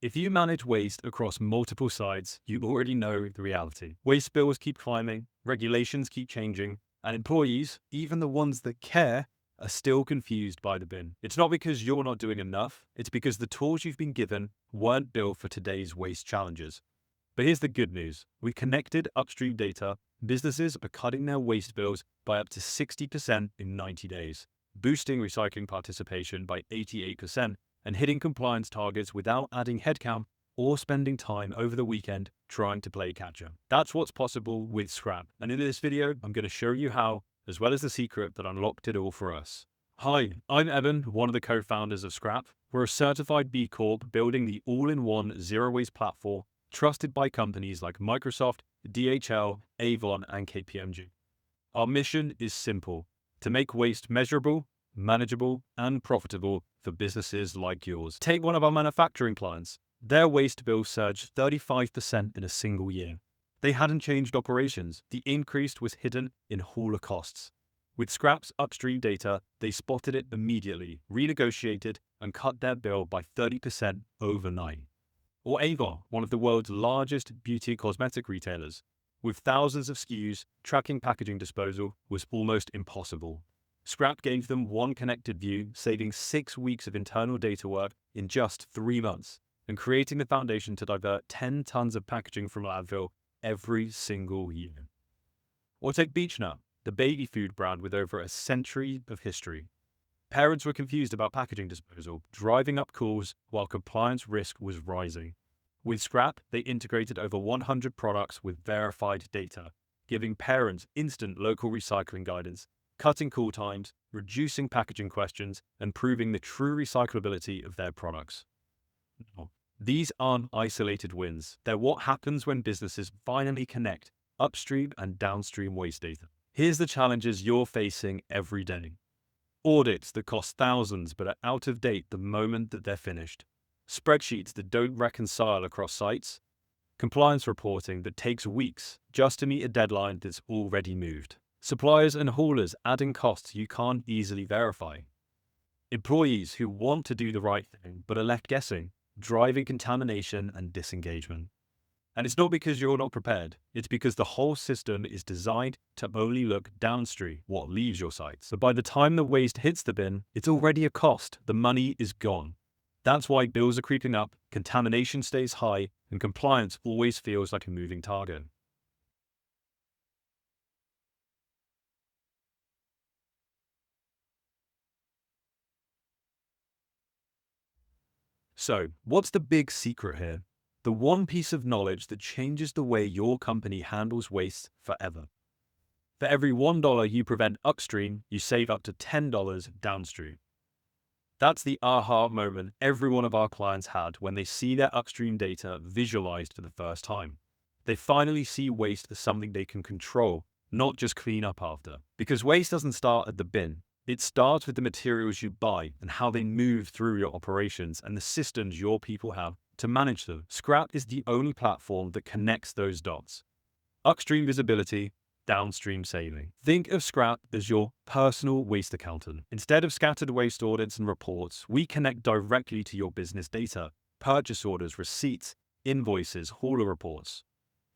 If you manage waste across multiple sites, you already know the reality. Waste bills keep climbing, regulations keep changing, and employees, even the ones that care, are still confused by the bin. It's not because you're not doing enough, it's because the tools you've been given weren't built for today's waste challenges. But here's the good news. We connected upstream data. Businesses are cutting their waste bills by up to 60% in 90 days, boosting recycling participation by 88%, and hitting compliance targets without adding headcount or spending time over the weekend trying to play catch-up. That's what's possible with Scrapp. And in this video, I'm going to show you how, as well as the secret that unlocked it all for us. Hi, I'm Evan, one of the co-founders of Scrapp. We're a certified B Corp building the all-in-one zero-waste platform trusted by companies like Microsoft, DHL, Avon, and KPMG. Our mission is simple: to make waste measurable, manageable, and profitable for businesses like yours. Take one of our manufacturing clients. Their waste bill surged 35% in a single year. They hadn't changed operations. The increase was hidden in hauler costs. With Scrapp's upstream data, they spotted it immediately, renegotiated, and cut their bill by 30% overnight. Or Avon, one of the world's largest beauty and cosmetic retailers. With thousands of SKUs, tracking packaging disposal was almost impossible. Scrapp gave them one connected view, saving 6 weeks of internal data work in just 3 months, and creating the foundation to divert 10 tons of packaging from landfill every single year. Or take Beech-Nut, the baby food brand with over a century of history. Parents were confused about packaging disposal, driving up calls while compliance risk was rising. With Scrapp, they integrated over 100 products with verified data, giving parents instant local recycling guidance, cutting call times, reducing packaging questions, and proving the true recyclability of their products. No, these aren't isolated wins. They're what happens when businesses finally connect upstream and downstream waste data. Here's the challenges you're facing every day. Audits that cost thousands but are out of date the moment that they're finished. Spreadsheets that don't reconcile across sites. Compliance reporting that takes weeks just to meet a deadline that's already moved. Suppliers and haulers adding costs you can't easily verify. Employees who want to do the right thing but are left guessing, driving contamination and disengagement. And it's not because you're not prepared, it's because the whole system is designed to only look downstream, what leaves your sites. But by the time the waste hits the bin, it's already a cost. The money is gone. That's why bills are creeping up, contamination stays high, and compliance always feels like a moving target. So, what's the big secret here? The one piece of knowledge that changes the way your company handles waste forever. For every $1 you prevent upstream, you save up to $10 downstream. That's the aha moment every one of our clients had when they see their upstream data visualized for the first time. They finally see waste as something they can control, not just clean up after. Because waste doesn't start at the bin. It starts with the materials you buy and how they move through your operations and the systems your people have to manage them. Scrapp is the only platform that connects those dots. Upstream visibility, downstream saving. Think of Scrapp as your personal waste accountant. Instead of scattered waste audits and reports, we connect directly to your business data, purchase orders, receipts, invoices, hauler reports.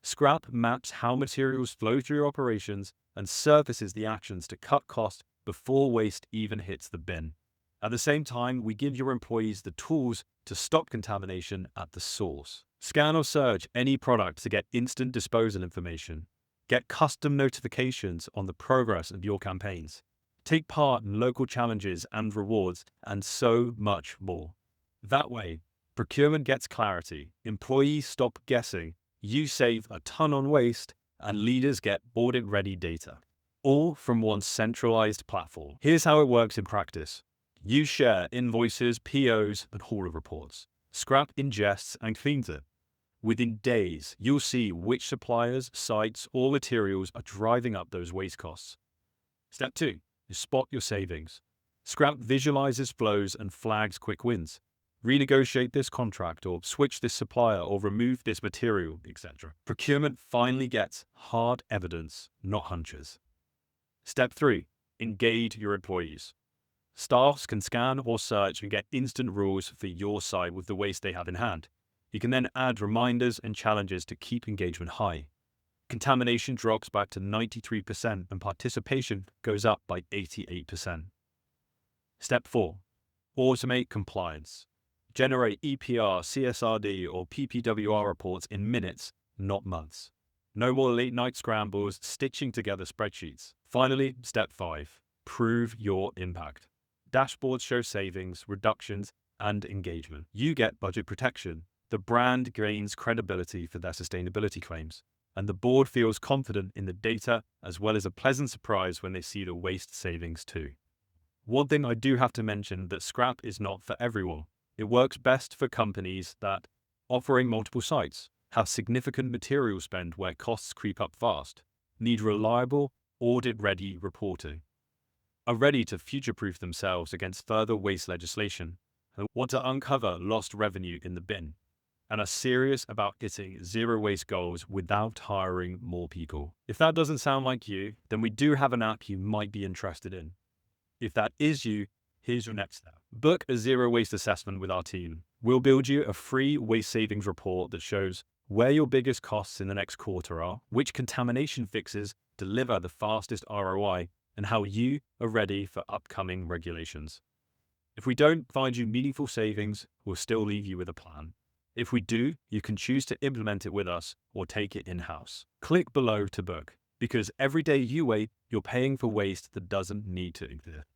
Scrapp maps how materials flow through your operations and surfaces the actions to cut costs before waste even hits the bin. At the same time, we give your employees the tools to stop contamination at the source. Scan or search any product to get instant disposal information. Get custom notifications on the progress of your campaigns. Take part in local challenges and rewards, and so much more. That way, procurement gets clarity, employees stop guessing, you save a ton on waste, and leaders get audit-ready data. All from one centralized platform. Here's how it works in practice. You share invoices, POs, and hauler reports. Scrapp ingests and cleans it. Within days, you'll see which suppliers, sites, or materials are driving up those waste costs. Step 2 is spot your savings. Scrapp visualizes flows and flags quick wins. Renegotiate this contract or switch this supplier or remove this material, etc. Procurement finally gets hard evidence, not hunches. Step 3, engage your employees. Staffs can scan or search and get instant rules for your side with the waste they have in hand. You can then add reminders and challenges to keep engagement high. Contamination drops back to 93% and participation goes up by 88%. Step 4. Automate compliance. Generate EPR, CSRD, or PPWR reports in minutes, not months. No more late night scrambles, stitching together spreadsheets. Finally, step 5. Prove your impact. Dashboards show savings, reductions, and engagement. You get budget protection. The brand gains credibility for their sustainability claims, and the board feels confident in the data as well as a pleasant surprise when they see the waste savings too. One thing I do have to mention that Scrapp is not for everyone. It works best for companies that, offering multiple sites, have significant material spend where costs creep up fast, need reliable, audit-ready reporting, are ready to future-proof themselves against further waste legislation, and want to uncover lost revenue in the bin, and are serious about hitting zero waste goals without hiring more people. If that doesn't sound like you, then we do have an app you might be interested in. If that is you, here's your next step. Book a zero waste assessment with our team. We'll build you a free waste savings report that shows where your biggest costs in the next quarter are, which contamination fixes deliver the fastest ROI, and how you are ready for upcoming regulations. If we don't find you meaningful savings, we'll still leave you with a plan. If we do, you can choose to implement it with us or take it in-house. Click below to book, because every day you wait, you're paying for waste that doesn't need to exist.